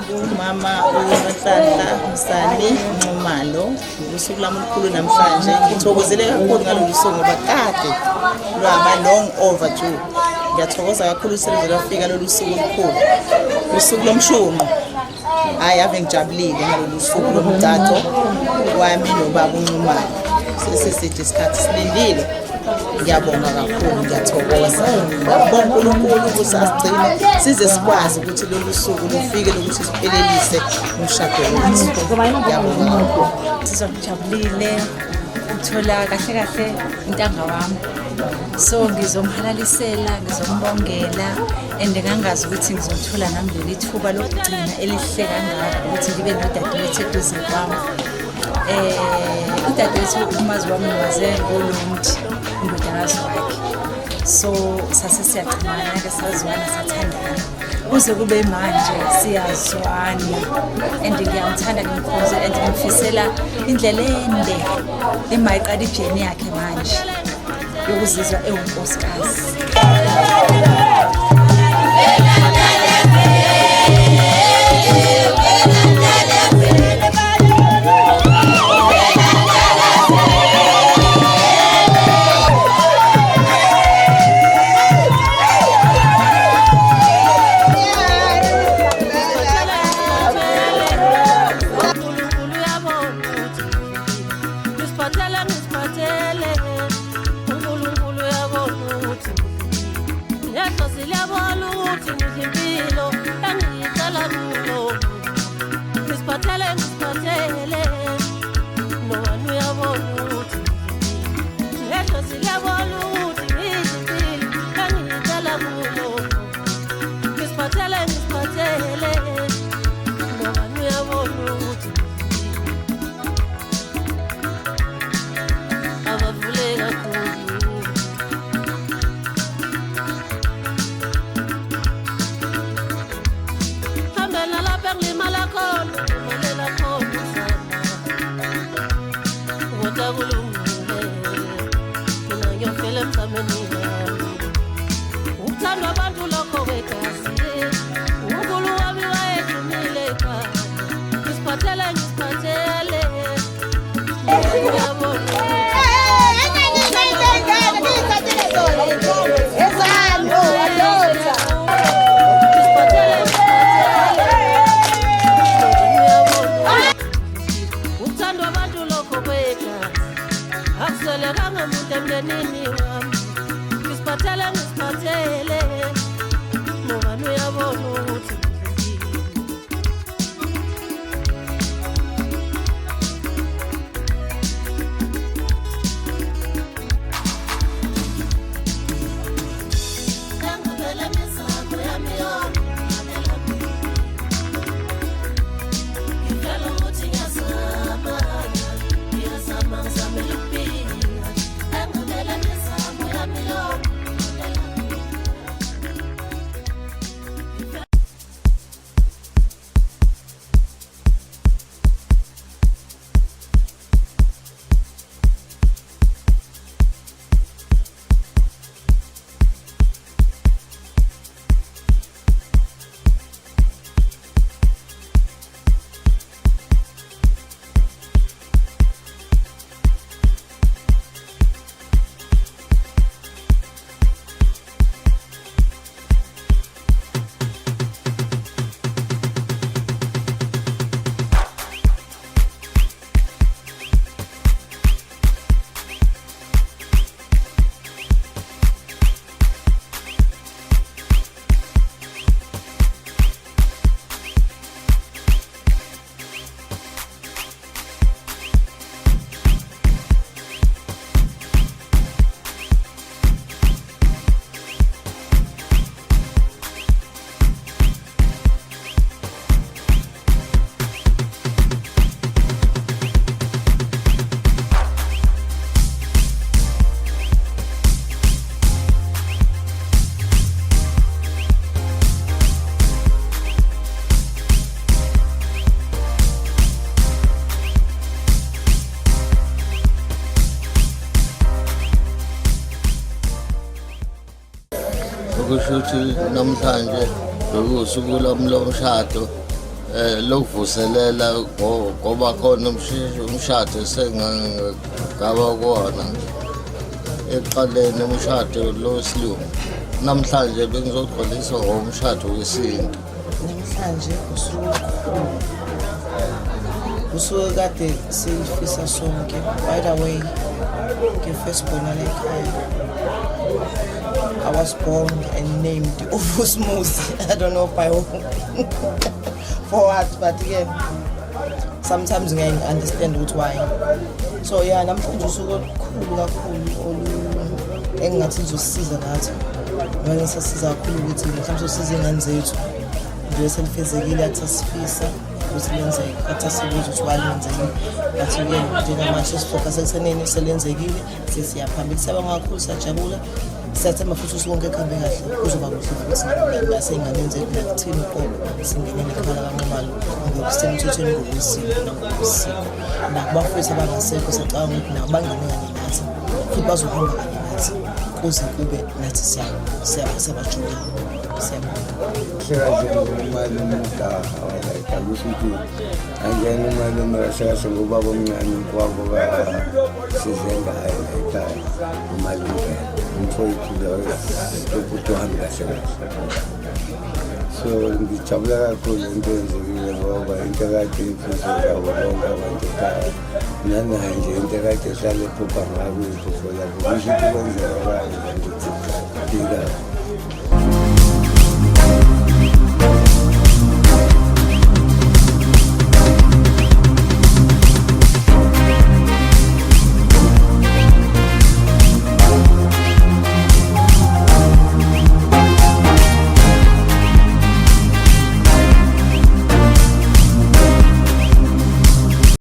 Umama uNhlanhla Msani Nxumalo, usuku lami olukhulu namhlanje. Ngithokozele kakhulu ngalolu suku ngoba kade lwaba long overdue. Ngiyathokoza kakhulu ukuthi lwafika lolu suku olukhulu, usuku lomshunqo. Hayi, ave ngijabulile ngalolu suku lomtato wami nobaba uNxumalo. Sesisithi isikhathi silindile. Ngiyabonga kakhulu, ngiyathokoza. Ngiyabonga uNkulunkulu ukuthi asigcine size sikwazi ukuthi lolu suku lufike lokuthi siphelelise umshado wethu. Ngiyabonga kakhulu. Sizojabulile ukuthola kahle kahle intanga wami, so ngizomhalalisela, ngizombongela, and ngangazi ukuthi ngizothola nami leli thuba lokugcina elihle kangaka ukuthi ngibe nodadewethu eduze kwami. Udadewethu umazi wami wazele ngolomthi indodakazi wakhe, so sase siyagcinana-ke, sazwana, sathandana kuze kube manje siyazwana, and ngiyamthanda, ngimkhonze, and ngimfisela indlela ende emayiqala ijeni yakhe manje yokuzizwa ewunkosikazi. Ukusho ukuthi namhlanje bekuwusuku lami lomshado lokuvuselela ngoba khona umshado sengaba kuwona ekuqaleni umshado lo wesilungu. Namhlanje bengizogcwaliswa ngomshado wesintu. Namhlanje usuke kade sifisa sonke. By the way, ngifirst born ekhaya. I was born and named Uvusmuzi. I don't know by who. For what, but yeah, sometimes I understand why. So yeah, namhlanje usuke olukhulu kakhulu engathi uzosisiza nathi. Ngoba sisiza kakhulu ukuthi mhlawumbe sisize ingane zethu. Nje selifezekile athi sifisa ukuthi lenzeke, athi sibuze ukuthi walenzekile. Bathi ke njengamanje sifocus ekuthenini selenzekile, sesiyaphambili. Siyabonga kakhulu, siyajabula. Siyathemba futhi usonke ekhambe kahle kuzoba kuhle futhi nasey'nganeni nakuthini uqobo singenele ekhaya kaNxumalo ngokusemthethweni ngokwesiko nangokwesiko nakubafowethu abangasekho siyacabanga ukuthi nabo bangene kanye nathi futhi bazohamba kanye nathi kuze kube nathi siyabajula. Siyabonga imali umdaha kusho ukuthi angena imali umrashasha ngobaba omncane kwabo basize ngayo ekhaya imali umfowethu lokuthi uhambe kahle kahle. So ngijabula kakhulu into eyenzekile ngoba into kade imfiso yabo bonke abantu ekhaya nanayo nje into kade ehlale ephupha ngayo for labo kusho ukuthi kwenzeka kahle ukuthi